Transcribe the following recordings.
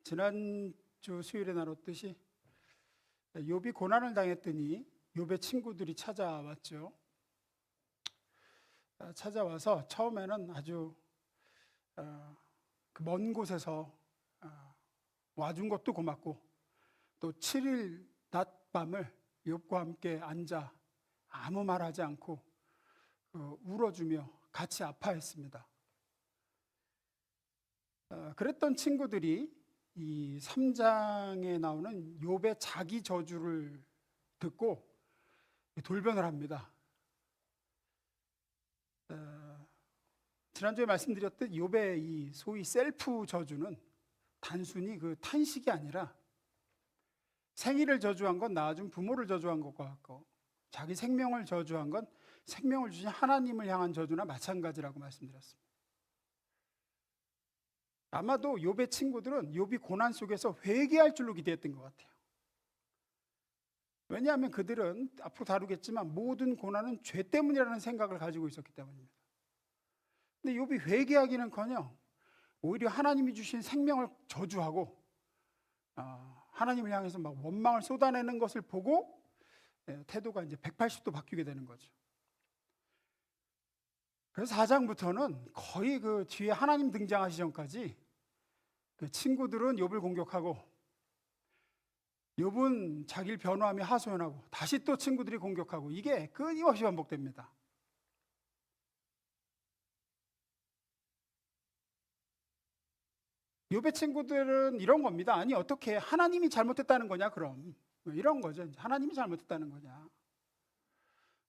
지난주 수요일에 나눴듯이 욥이 고난을 당했더니 욥의 친구들이 찾아왔죠. 찾아와서 처음에는 아주 그 먼 곳에서 와준 것도 고맙고, 또 7일 낮밤을 욥과 함께 앉아 아무 말하지 않고 울어주며 같이 아파했습니다. 그랬던 친구들이 이 3장에 나오는 욥의 자기 저주를 듣고 돌변을 합니다. 지난주에 말씀드렸듯 욥의 이 소위 셀프 저주는 단순히 그 탄식이 아니라 생일을 저주한 건 낳아준 부모를 저주한 것과 같고, 자기 생명을 저주한 건 생명을 주신 하나님을 향한 저주나 마찬가지라고 말씀드렸습니다. 아마도 욥의 친구들은 욥이 고난 속에서 회개할 줄로 기대했던 것 같아요. 왜냐하면 그들은 앞으로 다루겠지만 모든 고난은 죄 때문이라는 생각을 가지고 있었기 때문입니다. 근데 욥이 회개하기는커녕 오히려 하나님이 주신 생명을 저주하고 하나님을 향해서 막 원망을 쏟아내는 것을 보고 태도가 이제 180도 바뀌게 되는 거죠. 그래서 4장부터는 거의 그 뒤에 하나님 등장하시 전까지 그 친구들은 욥을 공격하고, 욥은 자기를 변호하며 하소연하고, 다시 또 친구들이 공격하고, 이게 끊임없이 반복됩니다. 욥의 친구들은 이런 겁니다. 아니, 어떻게 하나님이 잘못했다는 거냐, 그럼 이런 거죠. 하나님이 잘못했다는 거냐,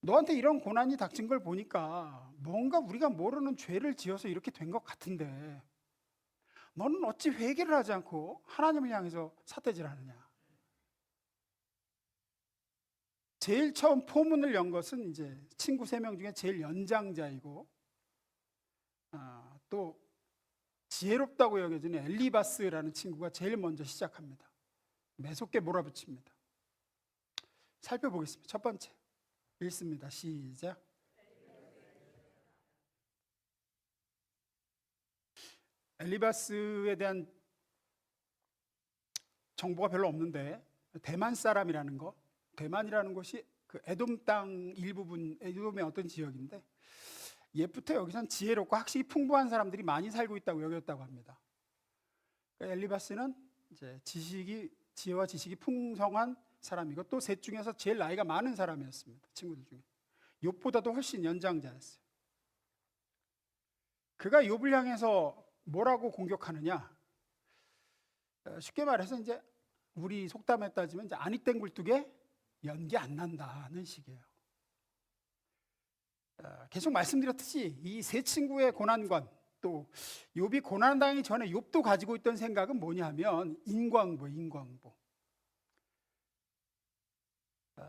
너한테 이런 고난이 닥친 걸 보니까 뭔가 우리가 모르는 죄를 지어서 이렇게 된 것 같은데 너는 어찌 회개를 하지 않고 하나님을 향해서 삿대질하느냐. 제일 처음 포문을 연 것은 이제 친구 3명 중에 제일 연장자이고, 또 지혜롭다고 여겨지는 엘리바스라는 친구가 제일 먼저 시작합니다. 매섭게 몰아붙입니다. 살펴보겠습니다. 첫 번째 읽습니다. 시작. 엘리바스에 대한 정보가 별로 없는데, 대만 사람이라는 거, 대만이라는 곳이 그 에돔 땅 일부분, 에돔의 어떤 지역인데, 옛부터 여기선 지혜롭고 학식이 풍부한 사람들이 많이 살고 있다고 여겼다고 합니다. 그러니까 엘리바스는 이제 지혜와 지식이 풍성한 사람이고, 또 셋 중에서 제일 나이가 많은 사람이었습니다. 친구들 중에 욥보다도 훨씬 연장자였어요. 그가 욥을 향해서 뭐라고 공격하느냐, 쉽게 말해서 이제 우리 속담에 따지면 이제 아니 땡 굴뚝에 연기 안 난다는 식이에요. 계속 말씀드렸듯이 이 세 친구의 고난관, 또 욥이 고난당하기 전에 욥도 가지고 있던 생각은 뭐냐면 인과응보.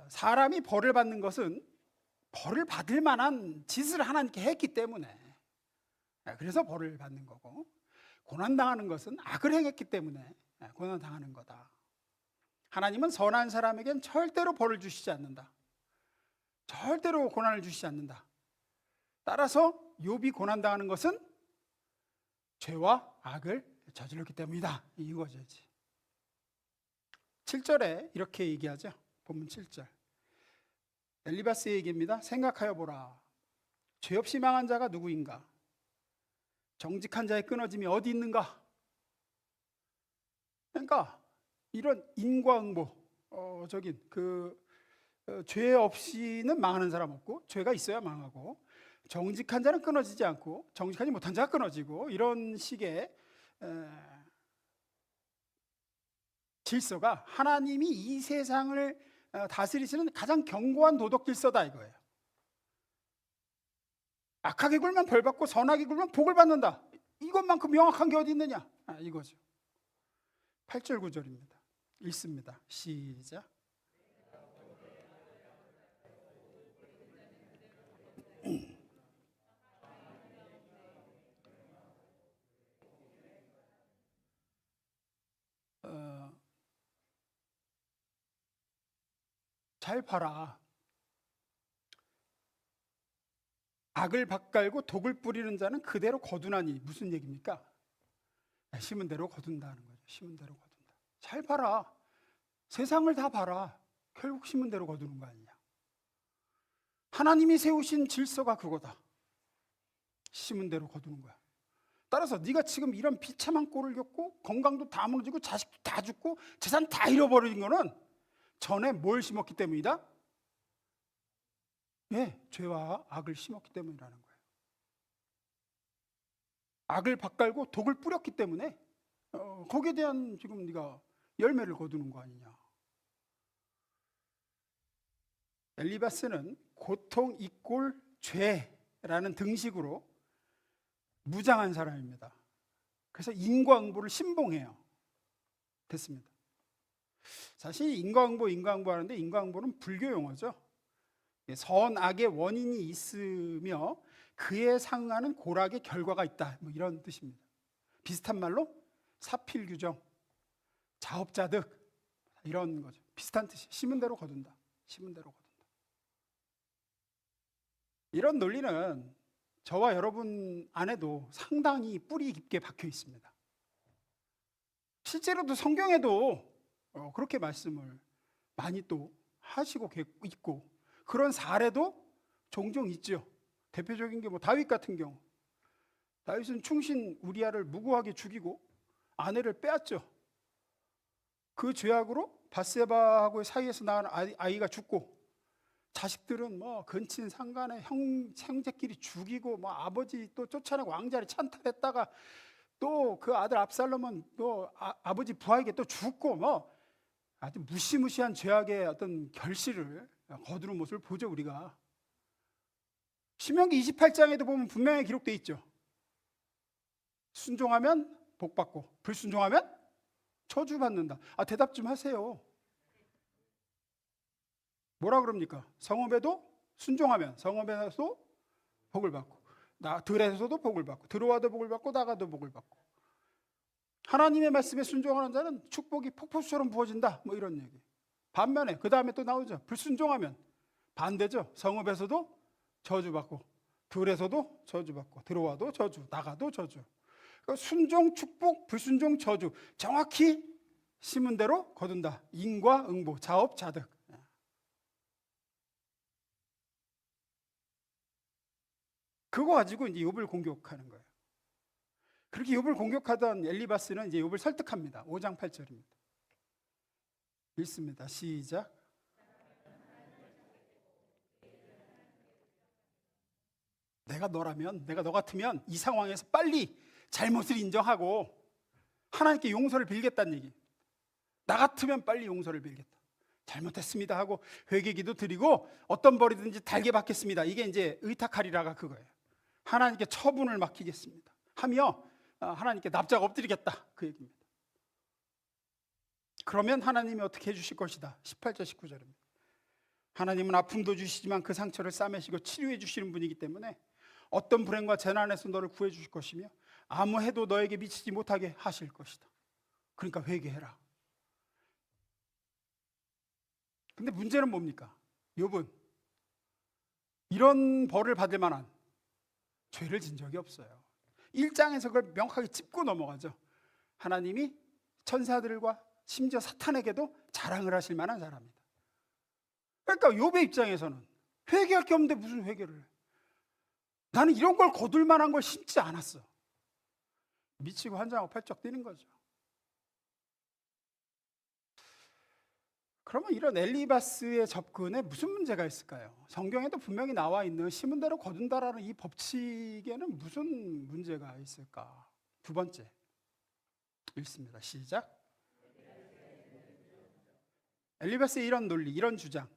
사람이 벌을 받는 것은 벌을 받을 만한 짓을 하나님께 했기 때문에, 그래서 벌을 받는 거고, 고난당하는 것은 악을 행했기 때문에 고난당하는 거다. 하나님은 선한 사람에겐 절대로 벌을 주시지 않는다. 절대로 고난을 주시지 않는다. 따라서 욥이 고난당하는 것은 죄와 악을 저질렀기 때문이다, 이거죠. 7절에 이렇게 얘기하죠. 본문 7절 엘리바스의 얘기입니다. 생각하여 보라. 죄 없이 망한 자가 누구인가? 정직한 자의 끊어짐이 어디 있는가? 그러니까 이런 인과응보, 죄 없이는 망하는 사람 없고, 죄가 있어야 망하고, 정직한 자는 끊어지지 않고 정직하지 못한 자가 끊어지고, 이런 식의 질서가 하나님이 이 세상을 다스리시는 가장 견고한 도덕 질서다, 이거예요. 악하게 굴면 벌 받고 선하게 굴면 복을 받는다. 이것만큼 명확한 게 어디 있느냐, 이거죠. 8절 9절입니다. 읽습니다. 시작. 잘 봐라. 악을 밭갈고 독을 뿌리는 자는 그대로 거두나니. 무슨 얘기입니까? 심은 대로 거둔다는 거죠. 심은 대로 거둔다. 잘 봐라. 세상을 다 봐라. 결국 심은 대로 거두는 거 아니냐. 하나님이 세우신 질서가 그거다. 심은 대로 거두는 거야. 따라서 네가 지금 이런 비참한 꼴을 겪고 건강도 다 무너지고 자식도 다 죽고 재산 다 잃어버린 거는 전에 뭘 심었기 때문이다? 예, 죄와 악을 심었기 때문이라는 거예요. 악을 밭갈고 독을 뿌렸기 때문에 거기에 대한 지금 네가 열매를 거두는 거 아니냐. 엘리바스는 고통 이꼴 죄라는 등식으로 무장한 사람입니다. 그래서 인과응보를 신봉해요. 됐습니다. 사실 인과응보 하는데 인과응보는 불교 용어죠. 선악의 원인이 있으며 그에 상응하는 고락의 결과가 있다, 뭐 이런 뜻입니다. 비슷한 말로 사필규정, 자업자득 이런 거죠. 비슷한 뜻이 심은 대로 거둔다. 심은 대로 거둔다. 이런 논리는 저와 여러분 안에도 상당히 뿌리 깊게 박혀 있습니다. 실제로도 성경에도 그렇게 말씀을 많이 또 하시고 있고 그런 사례도 종종 있죠. 대표적인 게 뭐 다윗 같은 경우. 다윗은 충신 우리아를 무고하게 죽이고 아내를 빼앗죠. 그 죄악으로 밧세바하고의 사이에서 낳은 아이가 죽고 자식들은 뭐 근친 상간에 형제끼리 죽이고 뭐 아버지 또 쫓아내고 왕자리 찬탈했다가 또 그 아들 압살롬은 또 아버지 부하에게 또 죽고 뭐 아주 무시무시한 죄악의 어떤 결실을 거두는 모습을 보죠. 우리가 신명기 28장에도 보면 분명히 기록되어 있죠. 순종하면 복받고 불순종하면 저주받는다. 대답 좀 하세요. 뭐라 그럽니까? 성읍에도 순종하면 성읍에서도 복을 받고 들에서도 복을 받고 들어와도 복을 받고 나가도 복을 받고 하나님의 말씀에 순종하는 자는 축복이 폭포수처럼 부어진다, 뭐 이런 얘기. 반면에 그 다음에 또 나오죠. 불순종하면 반대죠. 성읍에서도 저주받고 들에서도 저주받고 들어와도 저주 나가도 저주. 그러니까 순종 축복 불순종 저주 정확히 심은 대로 거둔다. 인과응보 자업자득. 그거 가지고 이제 욥을 공격하는 거예요. 그렇게 욥을 공격하던 엘리바스는 이제 욥을 설득합니다. 5장 8절입니다. 읽습니다. 시작. 내가 너 같으면 이 상황에서 빨리 잘못을 인정하고 하나님께 용서를 빌겠다는 얘기. 나 같으면 빨리 용서를 빌겠다. 잘못했습니다 하고 회개기도 드리고 어떤 벌이든지 달게 받겠습니다. 이게 이제 의탁하리라가 그거예요. 하나님께 처분을 맡기겠습니다 하며 하나님께 납작 엎드리겠다, 그 얘기입니다. 그러면 하나님이 어떻게 해주실 것이다. 18절 19절입니다. 하나님은 아픔도 주시지만 그 상처를 싸매시고 치료해 주시는 분이기 때문에 어떤 불행과 재난에서 너를 구해 주실 것이며 아무 해도 너에게 미치지 못하게 하실 것이다. 그러니까 회개해라. 근데 문제는 뭡니까? 욥은 이런 벌을 받을 만한 죄를 진 적이 없어요. 1장에서 그걸 명확하게 짚고 넘어가죠. 하나님이 천사들과 심지어 사탄에게도 자랑을 하실 만한 사람이다. 그러니까 욥의 입장에서는 회개할 게 없는데 무슨 회개를 해? 나는 이런 걸 거둘 만한 걸 심지 않았어. 미치고 환장하고 펄쩍 뛰는 거죠. 그러면 이런 엘리바스의 접근에 무슨 문제가 있을까요? 성경에도 분명히 나와 있는 심은 대로 거둔다라는 이 법칙에는 무슨 문제가 있을까? 두 번째 읽습니다. 시작. 엘리바스의 이런 논리, 이런 주장.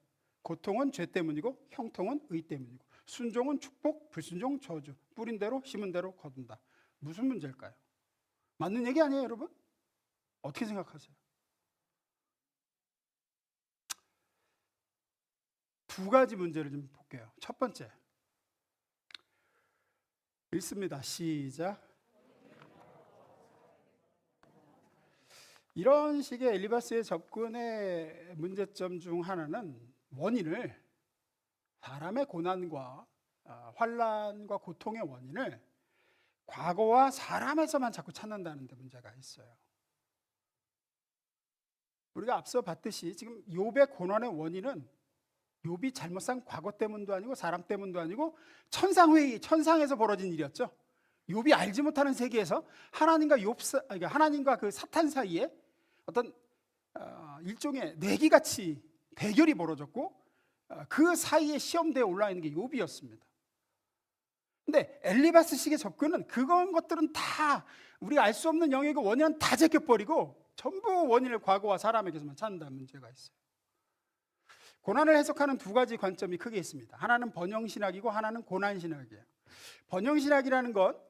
고통은 죄 때문이고 형통은 의 때문이고 순종은 축복, 불순종 저주. 뿌린 대로 심은 대로 거둔다. 무슨 문제일까요? 맞는 얘기 아니에요, 여러분? 어떻게 생각하세요? 두 가지 문제를 좀 볼게요. 첫 번째 읽습니다. 시작. 이런 식의 엘리바스의 접근의 문제점 중 하나는 원인을 사람의 고난과 환난과 고통의 원인을 과거와 사람에서만 자꾸 찾는다는 데 문제가 있어요. 우리가 앞서 봤듯이 지금 욥의 고난의 원인은 욥이 잘못 산 과거 때문도 아니고 사람 때문도 아니고 천상회의, 천상에서 벌어진 일이었죠. 욥이 알지 못하는 세계에서 하나님과 그 사탄 사이에 어떤 일종의 내기같이 대결이 벌어졌고 그 사이에 시험대에 올라 있는 게 욥이었습니다. 근데 엘리바스식의 접근은 그런 것들은 다 우리가 알 수 없는 영역의 원인은 다 제껴버리고 전부 원인을 과거와 사람에게서만 찾는다는 문제가 있어요. 고난을 해석하는 두 가지 관점이 크게 있습니다. 하나는 번영신학이고 하나는 고난신학이에요. 번영신학이라는 건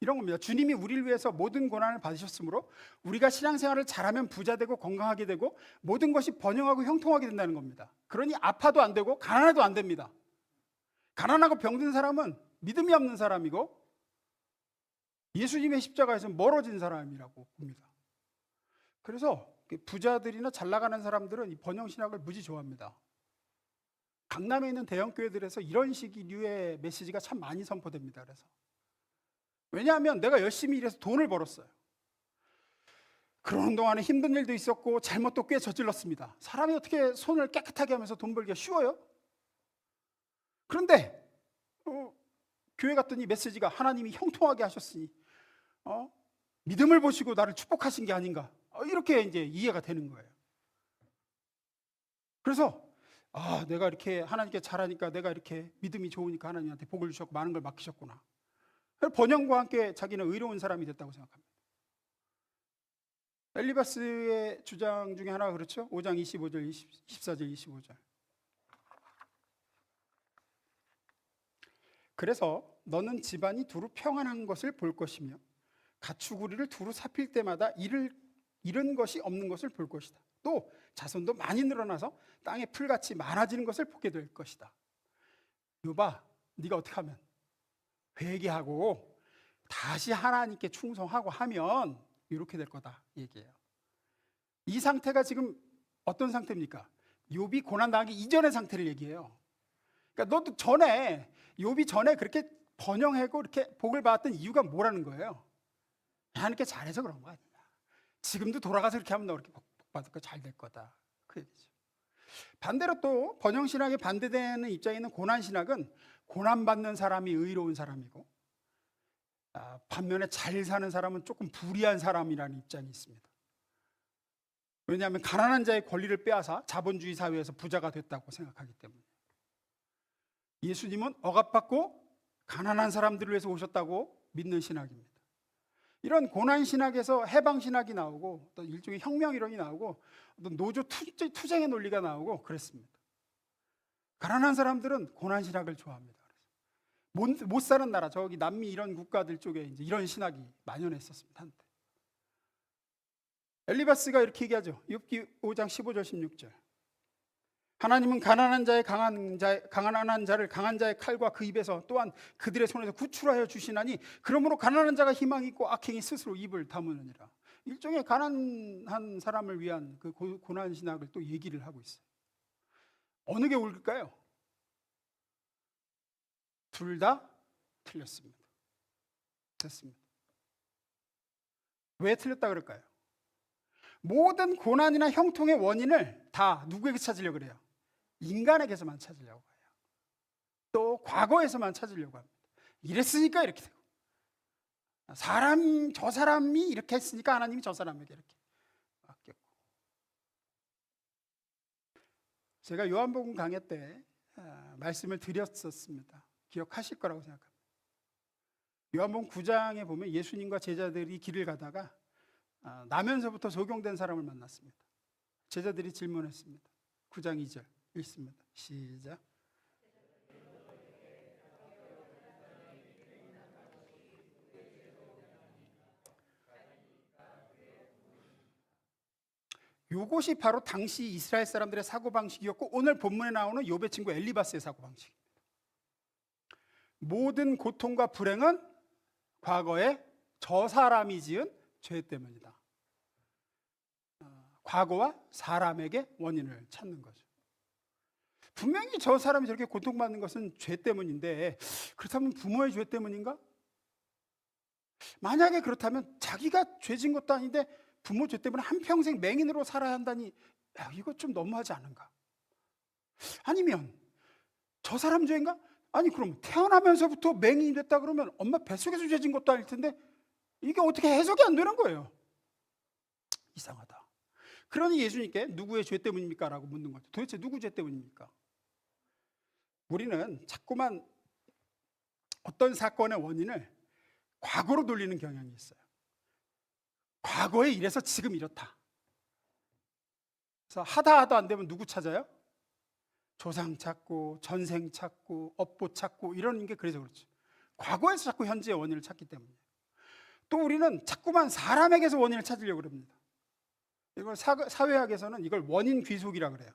이런 겁니다. 주님이 우리를 위해서 모든 고난을 받으셨으므로 우리가 신앙생활을 잘하면 부자되고 건강하게 되고 모든 것이 번영하고 형통하게 된다는 겁니다. 그러니 아파도 안 되고 가난해도 안 됩니다. 가난하고 병든 사람은 믿음이 없는 사람이고 예수님의 십자가에서 멀어진 사람이라고 봅니다. 그래서 부자들이나 잘 나가는 사람들은 이 번영신학을 무지 좋아합니다. 강남에 있는 대형 교회들에서 이런 식의 메시지가 참 많이 선포됩니다. 그래서 왜냐하면 내가 열심히 일해서 돈을 벌었어요. 그러는 동안에 힘든 일도 있었고 잘못도 꽤 저질렀습니다. 사람이 어떻게 손을 깨끗하게 하면서 돈 벌기가 쉬워요? 그런데 교회 갔더니 메시지가 하나님이 형통하게 하셨으니 믿음을 보시고 나를 축복하신 게 아닌가, 이렇게 이제 이해가 되는 거예요. 그래서 내가 이렇게 하나님께 잘하니까, 내가 이렇게 믿음이 좋으니까 하나님한테 복을 주셨고 많은 걸 맡기셨구나. 번영과 함께 자기는 의로운 사람이 됐다고 생각합니다. 엘리바스의 주장 중에 하나가 그렇죠. 5장 25절, 14절, 25절. 그래서 너는 집안이 두루 평안한 것을 볼 것이며 가축우리를 두루 살필 때마다 잃은 것이 없는 것을 볼 것이다. 또 자손도 많이 늘어나서 땅에 풀같이 많아지는 것을 보게 될 것이다. 욥아, 네가 어떻게 하면 회개하고 다시 하나님께 충성하고 하면 이렇게 될 거다 얘기해요. 이 상태가 지금 어떤 상태입니까? 욥이 고난당하기 이전의 상태를 얘기해요. 그러니까 너도 욥이 전에 그렇게 번영하고 이렇게 복을 받았던 이유가 뭐라는 거예요? 하나님께 잘해서 그런 거 아니야. 지금도 돌아가서 이렇게 하면 너 이렇게 복 받을 거 잘 될 거다, 그 얘기죠. 반대로 또 번영신학에 반대되는 입장에 있는 고난신학은 고난받는 사람이 의로운 사람이고 반면에 잘 사는 사람은 조금 불의한 사람이라는 입장이 있습니다. 왜냐하면 가난한 자의 권리를 빼앗아 자본주의 사회에서 부자가 됐다고 생각하기 때문에. 예수님은 억압받고 가난한 사람들을 위해서 오셨다고 믿는 신학입니다. 이런 고난신학에서 해방신학이 나오고 또 일종의 혁명이론이 나오고 또 노조 투쟁의 논리가 나오고 그랬습니다. 가난한 사람들은 고난신학을 좋아합니다. 못 사는 나라, 저기 남미 이런 국가들 쪽에 이제 이런 신학이 만연했었습니다. 한때. 엘리바스가 이렇게 얘기하죠. 욥기 5장 15절 16절. 하나님은 가난한 자를 강한 자의 칼과 그 입에서 또한 그들의 손에서 구출하여 주시나니 그러므로 가난한 자가 희망이 있고 악행이 스스로 입을 다무느니라. 일종의 가난한 사람을 위한 그 고난 신학을 또 얘기를 하고 있어요. 어느 게 옳을까요? 둘 다 틀렸습니다. 됐습니다. 왜 틀렸다 그럴까요? 모든 고난이나 형통의 원인을 다 누구에게 찾으려고 그래요? 인간에게서만 찾으려고 해요. 또 과거에서만 찾으려고 합니다. 이랬으니까 이렇게 되고, 저 사람이 이렇게 했으니까 하나님이 저 사람에게 이렇게 맡겼고. 제가 요한복음 강해 때 말씀을 드렸었습니다. 기억하실 거라고 생각합니다. 요한복음 9장에 보면 예수님과 제자들이 길을 가다가 나면서부터 소경된 사람을 만났습니다. 제자들이 질문했습니다. 9장 2절 읽습니다. 시작. 이것이 바로 당시 이스라엘 사람들의 사고방식이었고 오늘 본문에 나오는 욥의 친구 엘리바스의 사고방식입니다. 모든 고통과 불행은 과거에 저 사람이 지은 죄 때문이다. 과거와 사람에게 원인을 찾는 거죠. 분명히 저 사람이 저렇게 고통받는 것은 죄 때문인데, 그렇다면 부모의 죄 때문인가? 만약에 그렇다면 자기가 죄진 것도 아닌데 부모 죄 때문에 한평생 맹인으로 살아야 한다니, 야, 이거 좀 너무하지 않은가? 아니면 저 사람 죄인가? 아니 그럼 태어나면서부터 맹인이 됐다 그러면 엄마 뱃속에서 죄진 것도 아닐 텐데 이게 어떻게 해석이 안 되는 거예요. 이상하다. 그러니 예수님께 누구의 죄 때문입니까? 라고 묻는 거죠. 도대체 누구 죄 때문입니까? 우리는 자꾸만 어떤 사건의 원인을 과거로 돌리는 경향이 있어요. 과거에 이래서 지금 이렇다. 그래서 하다 안 되면 누구 찾아요? 조상 찾고 전생 찾고 업보 찾고 이런 게 그래서 그렇죠. 과거에서 자꾸 현재의 원인을 찾기 때문에. 또 우리는 자꾸만 사람에게서 원인을 찾으려고 합니다. 이걸 사회학에서는 이걸 원인 귀속이라고 그래요.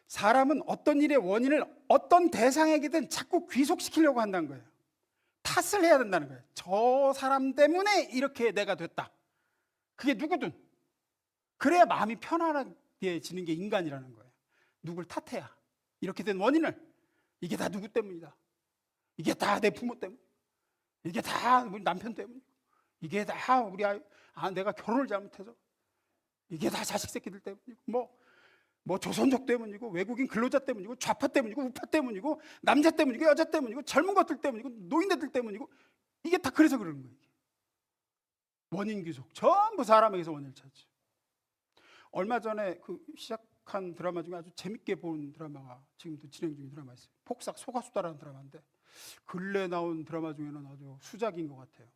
사람은 어떤 일의 원인을 어떤 대상에게든 자꾸 귀속시키려고 한다는 거예요. 탓을 해야 된다는 거예요. 저 사람 때문에 이렇게 내가 됐다. 그게 누구든. 그래야 마음이 편안해지는 게 인간이라는 거예요. 누굴 탓해야. 이렇게 된 원인을, 이게 다 누구 때문이다. 이게 다 내 부모 때문. 이게 다 우리 남편 때문이고. 이게 다 우리 내가 결혼을 잘못해서. 이게 다 자식 새끼들 때문이고. 뭐 조선족 때문이고, 외국인 근로자 때문이고, 좌파 때문이고, 우파 때문이고, 남자 때문이고, 여자 때문이고, 젊은 것들 때문이고, 노인네들 때문이고, 이게 다 그래서 그러는 거예요. 원인 귀속. 전부 사람에게서 원인을 찾죠. 얼마 전에 그 시작한 드라마 중에 아주 재밌게 본 드라마가 지금도 진행 중인 드라마 있어요. 폭삭 소가수다라는 드라마인데 근래 나온 드라마 중에는 아주 수작인 것 같아요.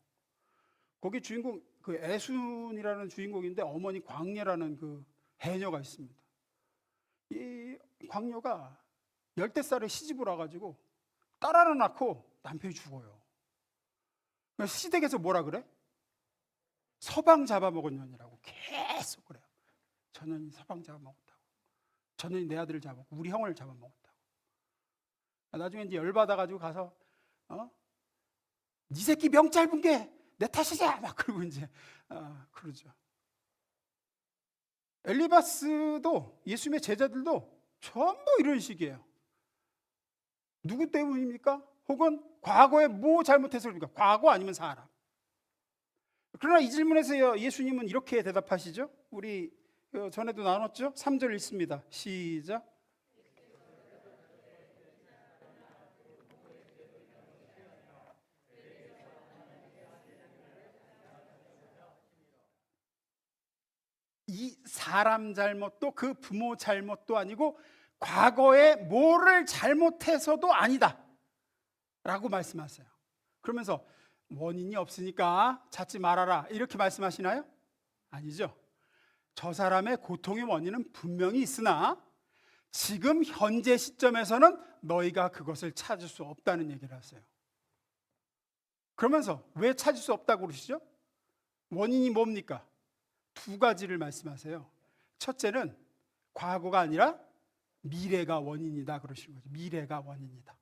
거기 주인공 그 애순이라는 주인공인데 어머니 광녀라는 그 해녀가 있습니다. 이 광녀가 열대살에 시집을 와가지고 딸 하나 낳고 남편이 죽어요. 그래서 시댁에서 뭐라 그래? 서방 잡아먹은 년이라고 계속 그래요. 저 년이 서방 잡아먹었다고. 저 년이 내 아들을 잡아먹고 우리 형을 잡아먹었다고. 나중에 이제 열받아가지고 가서 네 새끼 명 짧은 게 내 탓이야 막 그러고 이제 그러죠. 엘리바스도 예수님의 제자들도 전부 이런 식이에요. 누구 때문입니까? 혹은 과거에 뭐 잘못해서 그럽니까? 과거 아니면 사람. 그러나 이 질문에서 예수님은 이렇게 대답하시죠. 우리 전에도 나눴죠. 3절 읽습니다. 시작. 이 사람 잘못도 그 부모 잘못도 아니고 과거에 뭐를 잘못해서도 아니다 라고 말씀하세요. 그러면서 원인이 없으니까 찾지 말아라 이렇게 말씀하시나요? 아니죠. 저 사람의 고통의 원인은 분명히 있으나 지금 현재 시점에서는 너희가 그것을 찾을 수 없다는 얘기를 하세요. 그러면서 왜 찾을 수 없다고 그러시죠? 원인이 뭡니까? 두 가지를 말씀하세요. 첫째는 과거가 아니라 미래가 원인이다 그러시는 거죠. 미래가 원인이다.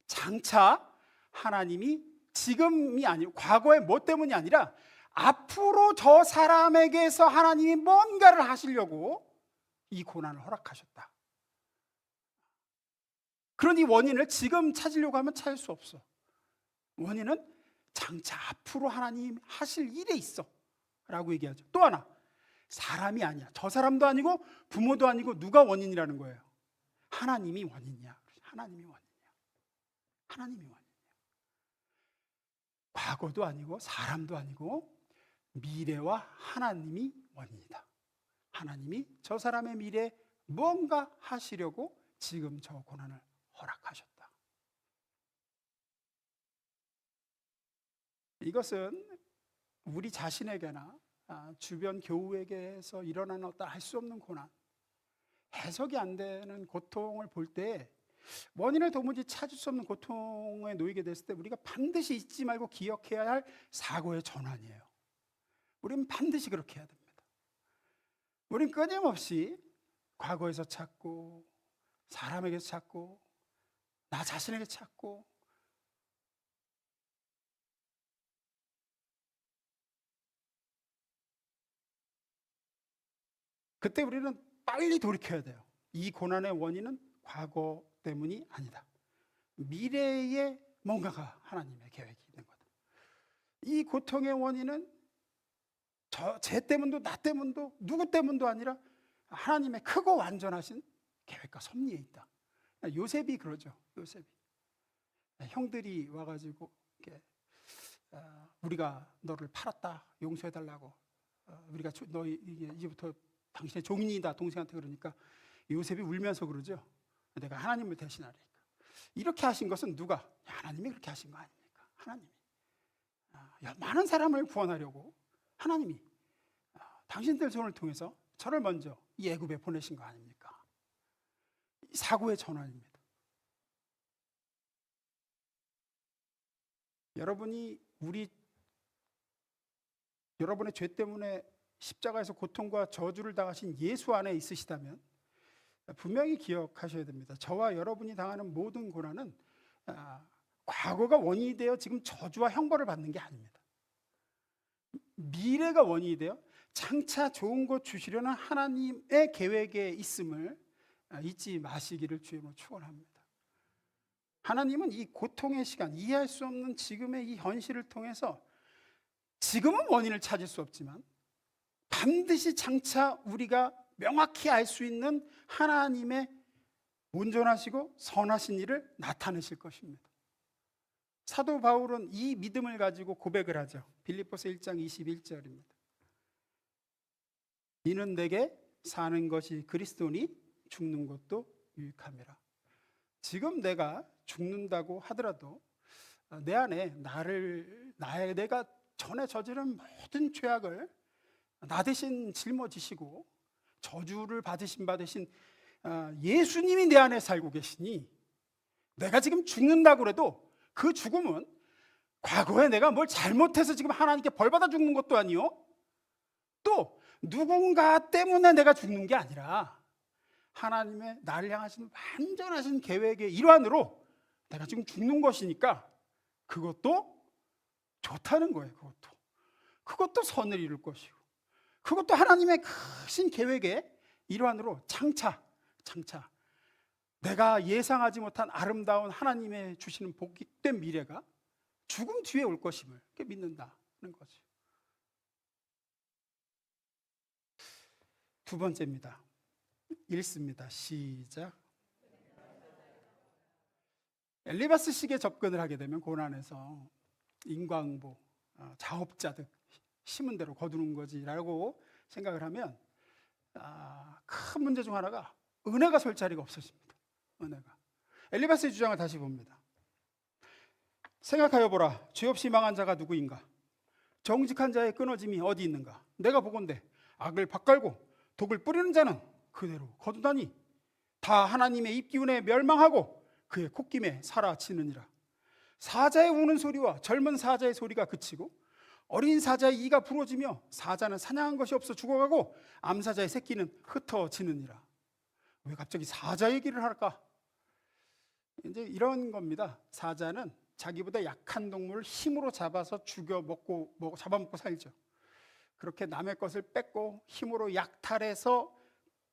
장차 하나님이 지금이 아니고 과거의 뭐 때문이 아니라 앞으로 저 사람에게서 하나님이 뭔가를 하시려고 이 고난을 허락하셨다. 그러니 원인을 지금 찾으려고 하면 찾을 수 없어. 원인은 장차 앞으로 하나님 하실 일에 있어 라고 얘기하죠. 또 하나, 사람이 아니야. 저 사람도 아니고 부모도 아니고 누가 원인이라는 거예요? 하나님이 원인이야. 하나님이 원인이야. 하나님이 원인이야. 과거도 아니고 사람도 아니고 미래와 하나님이 원인이다. 하나님이 저 사람의 미래에 뭔가 하시려고 지금 저 고난을 허락하셨다. 이것은 우리 자신에게나 주변 교우에게서 일어나는 어떤 알 수 없는 고난, 해석이 안 되는 고통을 볼 때 원인을 도무지 찾을 수 없는 고통에 놓이게 됐을 때 우리가 반드시 잊지 말고 기억해야 할 사고의 전환이에요. 우리는 반드시 그렇게 해야 됩니다. 우리는 끊임없이 과거에서 찾고 사람에게서 찾고 나 자신에게 찾고 그때 우리는 빨리 돌이켜야 돼요. 이 고난의 원인은 과거 때문이 아니다. 미래에 뭔가가 하나님의 계획이 있는 거다. 이 고통의 원인은 쟤 때문도 나 때문도 누구 때문도 아니라 하나님의 크고 완전하신 계획과 섭리에 있다. 요셉이 그러죠. 요셉이 형들이 와가지고 이렇게 우리가 너를 팔았다, 용서해달라고, 우리가 너 이제부터 당신의 종인이다, 동생한테. 그러니까 요셉이 울면서 그러죠. 내가 하나님을 대신하리니까. 이렇게 하신 것은 누가? 하나님이 그렇게 하신 거 아닙니까? 하나님이 많은 사람을 구원하려고 하나님이 당신들 손을 통해서 저를 먼저 이 애굽에 보내신 거 아닙니까? 사고의 전환입니다. 여러분이 여러분의 죄 때문에 십자가에서 고통과 저주를 당하신 예수 안에 있으시다면 분명히 기억하셔야 됩니다. 저와 여러분이 당하는 모든 고난은 과거가 원인이 되어 지금 저주와 형벌을 받는 게 아닙니다. 미래가 원인이 되어 장차 좋은 것 주시려는 하나님의 계획에 있음을 잊지 마시기를 주님으로 축원합니다. 하나님은 이 고통의 시간, 이해할 수 없는 지금의 이 현실을 통해서 지금은 원인을 찾을 수 없지만 반드시 장차 우리가 명확히 알 수 있는 하나님의 온전하시고 선하신 일을 나타내실 것입니다. 사도 바울은 이 믿음을 가지고 고백을 하죠. 빌립보서 1장 21절입니다. 이는 내게 사는 것이 그리스도니 죽는 것도 유익함이라. 지금 내가 죽는다고 하더라도 내 안에 내가 전에 저지른 모든 죄악을 나 대신 짊어지시고 저주를 받으신 예수님이 내 안에 살고 계시니 내가 지금 죽는다고 해도 그 죽음은 과거에 내가 뭘 잘못해서 지금 하나님께 벌받아 죽는 것도 아니요, 또 누군가 때문에 내가 죽는 게 아니라 하나님의 나를 향하신 완전하신 계획의 일환으로 내가 지금 죽는 것이니까 그것도 좋다는 거예요. 그것도 선을 이룰 것이고 그것도 하나님의 크신 계획의 일환으로 장차 내가 예상하지 못한 아름다운 하나님의 주시는 복된 미래가 죽음 뒤에 올 것임을 믿는다는 거죠. 두 번째입니다. 읽습니다. 시작. 엘리바스식에 접근을 하게 되면 고난에서 인과응보, 자업자득 심은 대로 거두는 거지라고 생각을 하면 큰 문제 중 하나가 은혜가 설 자리가 없어집니다. 은혜가. 엘리바스의 주장을 다시 봅니다. 생각하여 보라. 죄 없이 망한 자가 누구인가? 정직한 자의 끊어짐이 어디 있는가? 내가 보건대 악을 밭갈고 독을 뿌리는 자는 그대로 거두다니 다 하나님의 입기운에 멸망하고 그의 콧김에 사라지느니라. 사자의 우는 소리와 젊은 사자의 소리가 그치고 어린 사자의 이가 부러지며 사자는 사냥한 것이 없어 죽어가고 암사자의 새끼는 흩어지느니라. 왜 갑자기 사자 얘기를 할까? 이제 이런 겁니다. 사자는 자기보다 약한 동물을 힘으로 잡아서 잡아먹고 살죠. 그렇게 남의 것을 뺏고 힘으로 약탈해서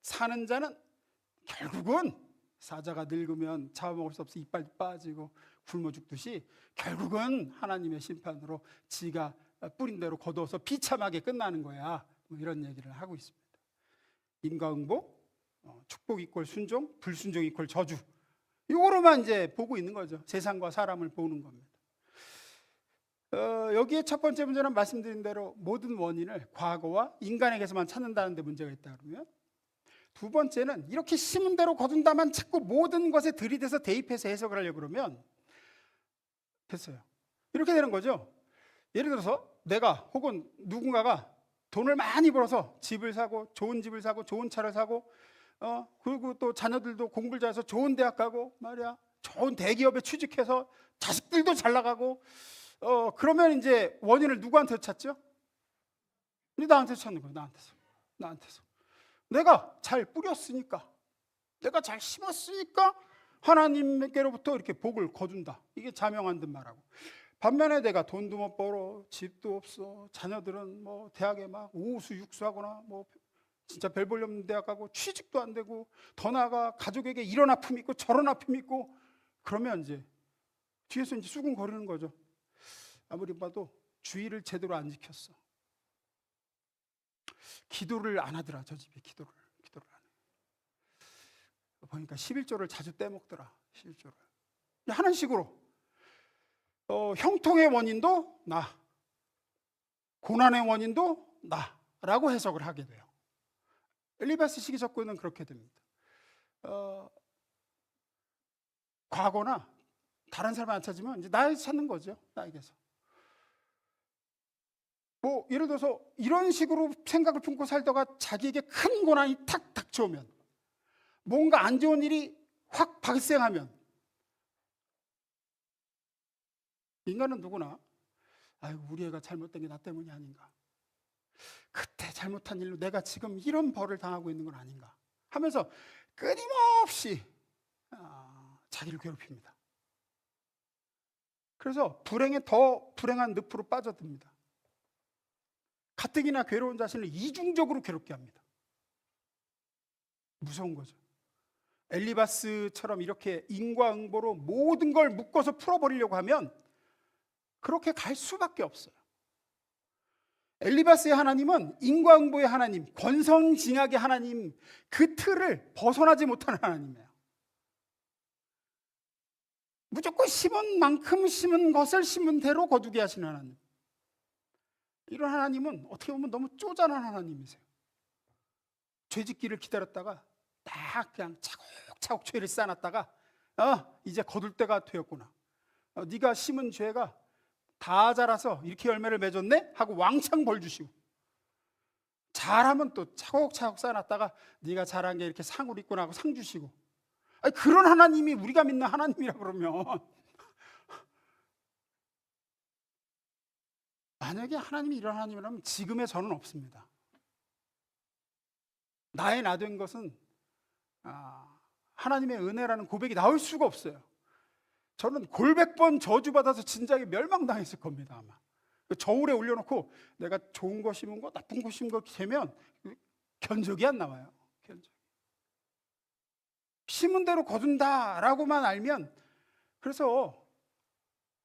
사는 자는 결국은 사자가 늙으면 잡아먹을 수 없어 이빨 빠지고 굶어 죽듯이 결국은 하나님의 심판으로 지가 뿌린 대로 거두어서 비참하게 끝나는 거야. 이런 얘기를 하고 있습니다. 인과응보, 축복 이꼴 순종, 불순종 이꼴 저주. 이거로만 이제 보고 있는 거죠. 세상과 사람을 보는 겁니다. 여기에 첫 번째 문제는 말씀드린 대로 모든 원인을 과거와 인간에게서만 찾는다는 데 문제가 있다 그러면, 두 번째는 이렇게 심은 대로 거둔다만 자꾸 모든 것에 들이대서 대입해서 해석을 하려고 그러면 됐어요. 이렇게 되는 거죠. 예를 들어서 내가 혹은 누군가가 돈을 많이 벌어서 집을 사고 좋은 집을 사고 좋은 차를 사고 그리고 또 자녀들도 공부를 잘해서 좋은 대학 가고 말이야 좋은 대기업에 취직해서 자식들도 잘 나가고 그러면 이제 원인을 누구한테 찾죠? 나한테 찾는 거예요. 나한테서 내가 잘 뿌렸으니까, 내가 잘 심었으니까 하나님께로부터 이렇게 복을 거둔다. 이게 자명한 듯 말하고, 반면에 내가 돈도 못 벌어, 집도 없어, 자녀들은 뭐 대학에 막 우수 육수하거나 뭐 진짜 별 볼 없는 대학 가고 취직도 안 되고 더 나아가 가족에게 이런 아픔이 있고 저런 아픔이 있고, 그러면 이제 뒤에서 이제 수군거리는 거죠. 아무리 봐도 주의를 제대로 안 지켰어. 기도를 안 하더라. 저 집에 기도를 안 해. 보니까 11조를 자주 떼먹더라. 11조를 하는 식으로 형통의 원인도 나, 고난의 원인도 나라고 해석을 하게 돼요. 엘리바스 시기적고는 그렇게 됩니다. 과거나 다른 사람 안 찾으면 이제 나에게 찾는 거죠. 나에게서. 뭐 예를 들어서 이런 식으로 생각을 품고 살다가 자기에게 큰 고난이 탁 닥쳐오면, 뭔가 안 좋은 일이 확 발생하면, 인간은 누구나 아이고 우리 애가 잘못된 게 나 때문이 아닌가, 그때 잘못한 일로 내가 지금 이런 벌을 당하고 있는 건 아닌가 하면서 끊임없이 자기를 괴롭힙니다. 그래서 불행에 더 불행한 늪으로 빠져듭니다. 가뜩이나 괴로운 자신을 이중적으로 괴롭게 합니다. 무서운 거죠. 엘리바스처럼 이렇게 인과응보로 모든 걸 묶어서 풀어버리려고 하면 그렇게 갈 수밖에 없어요. 엘리바스의 하나님은 인과응보의 하나님, 권선징악의 하나님, 그 틀을 벗어나지 못하는 하나님이에요. 무조건 심은 만큼 심은 것을 심은 대로 거두게 하시는 하나님. 이런 하나님은 어떻게 보면 너무 쪼잔한 하나님이세요. 죄짓기를 기다렸다가 딱 그냥 차곡차곡 죄를 쌓아놨다가 이제 거둘 때가 되었구나, 네가 심은 죄가 다 자라서 이렇게 열매를 맺었네 하고 왕창 벌 주시고, 잘하면 또 차곡차곡 쌓아놨다가 네가 잘한 게 이렇게 상을 입고 나고 상 주시고. 아니, 그런 하나님이 우리가 믿는 하나님이라 그러면, 만약에 하나님이 이런 하나님이라면 지금의 저는 없습니다. 나의 나 된 것은 하나님의 은혜라는 고백이 나올 수가 없어요. 저는 골백번 저주받아서 진작에 멸망당했을 겁니다. 아마 저울에 올려놓고 내가 좋은 거 심은 거 나쁜 거 심은 거 재면 견적이 안 나와요. 견적. 심은 대로 거둔다라고만 알면, 그래서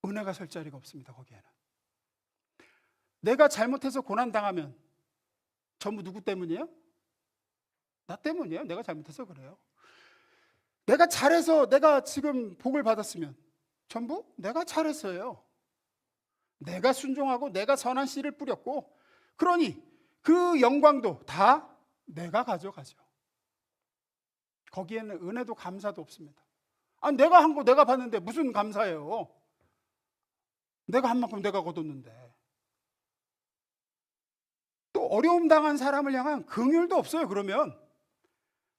은혜가 설 자리가 없습니다. 거기에는 내가 잘못해서 고난당하면 전부 누구 때문이에요? 나 때문이에요. 내가 잘못해서 그래요. 내가 잘해서 내가 지금 복을 받았으면 전부 내가 잘했어요. 내가 순종하고 내가 선한 씨를 뿌렸고, 그러니 그 영광도 다 내가 가져가죠. 거기에는 은혜도 감사도 없습니다. 내가 한 거 내가 받는데 무슨 감사예요? 내가 한 만큼 내가 거뒀는데. 또 어려움 당한 사람을 향한 긍휼도 없어요. 그러면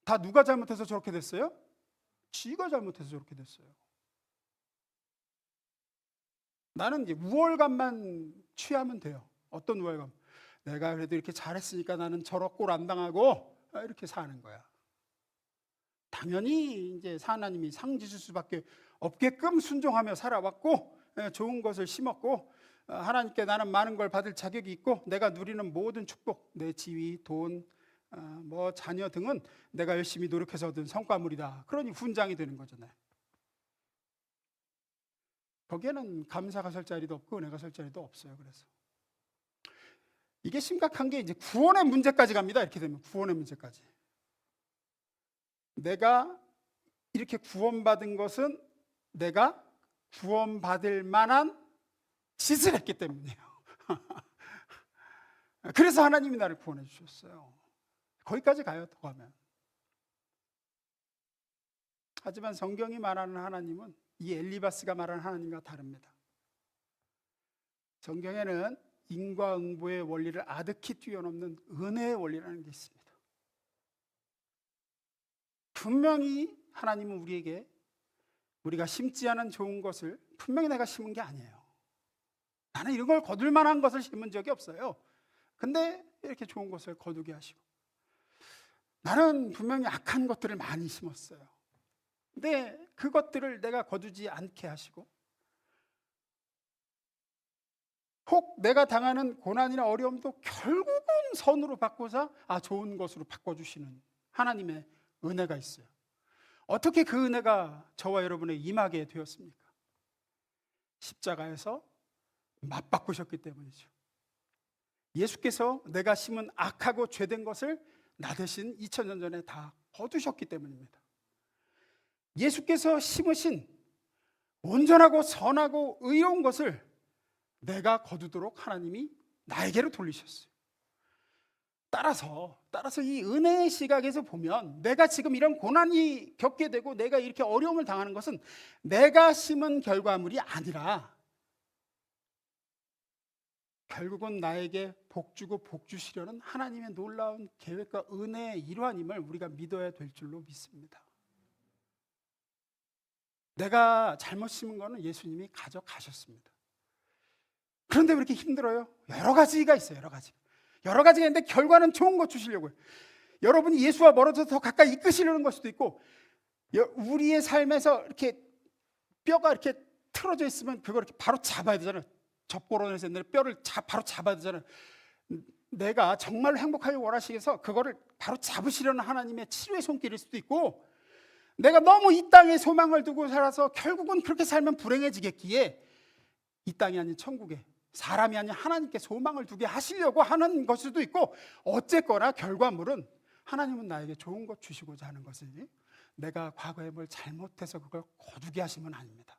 다 누가 잘못해서 저렇게 됐어요? 지가 잘못해서 저렇게 됐어요. 나는 이제 우월감만 취하면 돼요. 어떤 우월감? 내가 그래도 이렇게 잘했으니까 나는 저런 꼴 안 당하고 이렇게 사는 거야. 당연히 이제 하나님이 상 주실 수밖에 없게끔 순종하며 살아왔고, 좋은 것을 심었고, 하나님께 나는 많은 걸 받을 자격이 있고, 내가 누리는 모든 축복, 내 지위, 돈, 뭐 자녀 등은 내가 열심히 노력해서 얻은 성과물이다. 그러니 훈장이 되는 거잖아요. 거기에는 감사가 설 자리도 없고 은혜가 설 자리도 없어요. 그래서 이게 심각한 게 이제 구원의 문제까지 갑니다. 이렇게 되면 구원의 문제까지. 내가 이렇게 구원받은 것은 내가 구원받을 만한 짓을 했기 때문이에요. 그래서 하나님이 나를 구원해 주셨어요. 거기까지 가요. 더 가면. 하지만 성경이 말하는 하나님은 이 엘리바스가 말하는 하나님과 다릅니다. 성경에는 인과응보의 원리를 아득히 뛰어넘는 은혜의 원리라는 게 있습니다. 분명히 하나님은 우리에게 우리가 심지 않은 좋은 것을 분명히 내가 심은 게 아니에요. 나는 이런 걸 거둘 만한 것을 심은 적이 없어요. 근데 이렇게 좋은 것을 거두게 하시고, 나는 분명히 악한 것들을 많이 심었어요. 근데 그것들을 내가 거두지 않게 하시고, 혹 내가 당하는 고난이나 어려움도 결국은 선으로 바꿔서 좋은 것으로 바꿔주시는 하나님의 은혜가 있어요. 어떻게 그 은혜가 저와 여러분의 임하게 되었습니까? 십자가에서 맞바꾸셨기 때문이죠. 예수께서 내가 심은 악하고 죄된 것을 나 대신 2000년 전에 다 거두셨기 때문입니다. 예수께서 심으신 온전하고 선하고 의로운 것을 내가 거두도록 하나님이 나에게로 돌리셨어요. 따라서 이 은혜의 시각에서 보면 내가 지금 이런 고난이 겪게 되고 내가 이렇게 어려움을 당하는 것은 내가 심은 결과물이 아니라 결국은 나에게 복 주고 복 주시려는 하나님의 놀라운 계획과 은혜의 일환임을 우리가 믿어야 될 줄로 믿습니다. 내가 잘못 심은 거는 예수님이 가져가셨습니다. 그런데 왜 이렇게 힘들어요? 여러 가지가 있어요. 여러 가지가 있는데 결과는 좋은 거 주시려고요. 여러분이 예수와 멀어져서 더 가까이 이끄시려는 걸 수도 있고, 우리의 삶에서 이렇게 뼈가 이렇게 틀어져 있으면 그걸 이렇게 바로 잡아야 되잖아요. 접고론에서 옛날에 뼈를 바로 잡아야 되잖아요. 내가 정말로 행복하게 원하시겠어 그거를 바로 잡으시려는 하나님의 치료의 손길일 수도 있고, 내가 너무 이 땅에 소망을 두고 살아서 결국은 그렇게 살면 불행해지겠기에 이 땅이 아닌 천국에 사람이 아닌 하나님께 소망을 두게 하시려고 하는 것일 수도 있고, 어쨌거나 결과물은 하나님은 나에게 좋은 것 주시고자 하는 것이지 내가 과거에 뭘 잘못해서 그걸 거두게 하시면 아닙니다.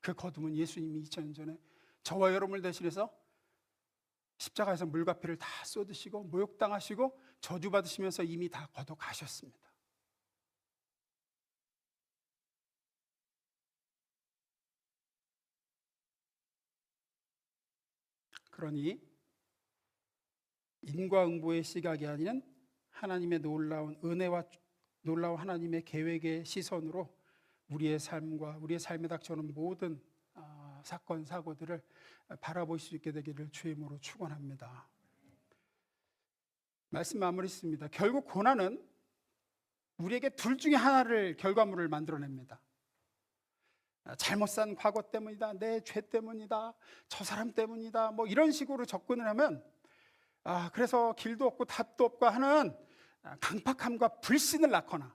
그 거둠은 예수님이 2000년 전에 저와 여러분을 대신해서 십자가에서 물과 피를 다 쏟으시고 모욕당하시고 저주받으시면서 이미 다 거둬 가셨습니다. 그러니 인과응보의 시각이 아닌 하나님의 놀라운 은혜와 놀라운 하나님의 계획의 시선으로 우리의 삶과 우리의 삶에 닥쳐오는 모든 사건 사고들을 바라볼 수 있게 되기를 주의 이름으로 축원합니다. 말씀 마무리 있습니다. 결국 고난은 우리에게 둘 중에 하나를 결과물을 만들어냅니다. 잘못 산 과거 때문이다, 내 죄 때문이다, 저 사람 때문이다, 뭐 이런 식으로 접근을 하면 그래서 길도 없고 답도 없고 하는 강팍함과 불신을 낳거나,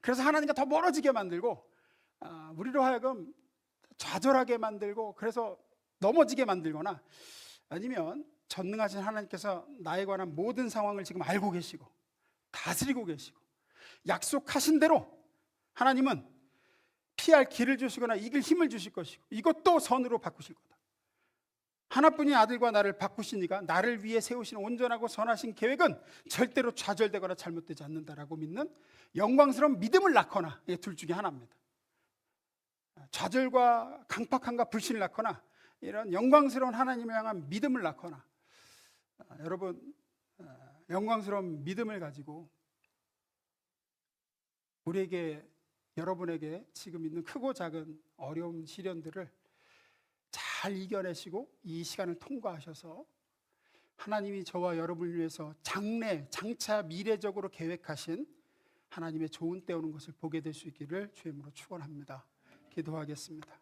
그래서 하나님과 더 멀어지게 만들고 우리로 하여금 좌절하게 만들고 그래서 넘어지게 만들거나, 아니면 전능하신 하나님께서 나에 관한 모든 상황을 지금 알고 계시고 다스리고 계시고 약속하신 대로 하나님은 피할 길을 주시거나 이길 힘을 주실 것이고 이것도 선으로 바꾸실 거다. 하나뿐인 아들과 나를 바꾸시니까 나를 위해 세우신 온전하고 선하신 계획은 절대로 좌절되거나 잘못되지 않는다라고 믿는 영광스러운 믿음을 낳거나, 둘 중에 하나입니다. 좌절과 강팍함과 불신을 낳거나 이런 영광스러운 하나님을 향한 믿음을 낳거나, 여러분 영광스러운 믿음을 가지고 우리에게 여러분에게 지금 있는 크고 작은 어려운 시련들을 잘 이겨내시고 이 시간을 통과하셔서 하나님이 저와 여러분을 위해서 장차 미래적으로 계획하신 하나님의 좋은 때 오는 것을 보게 될 수 있기를 주의 이름으로 축원합니다. 기도하겠습니다.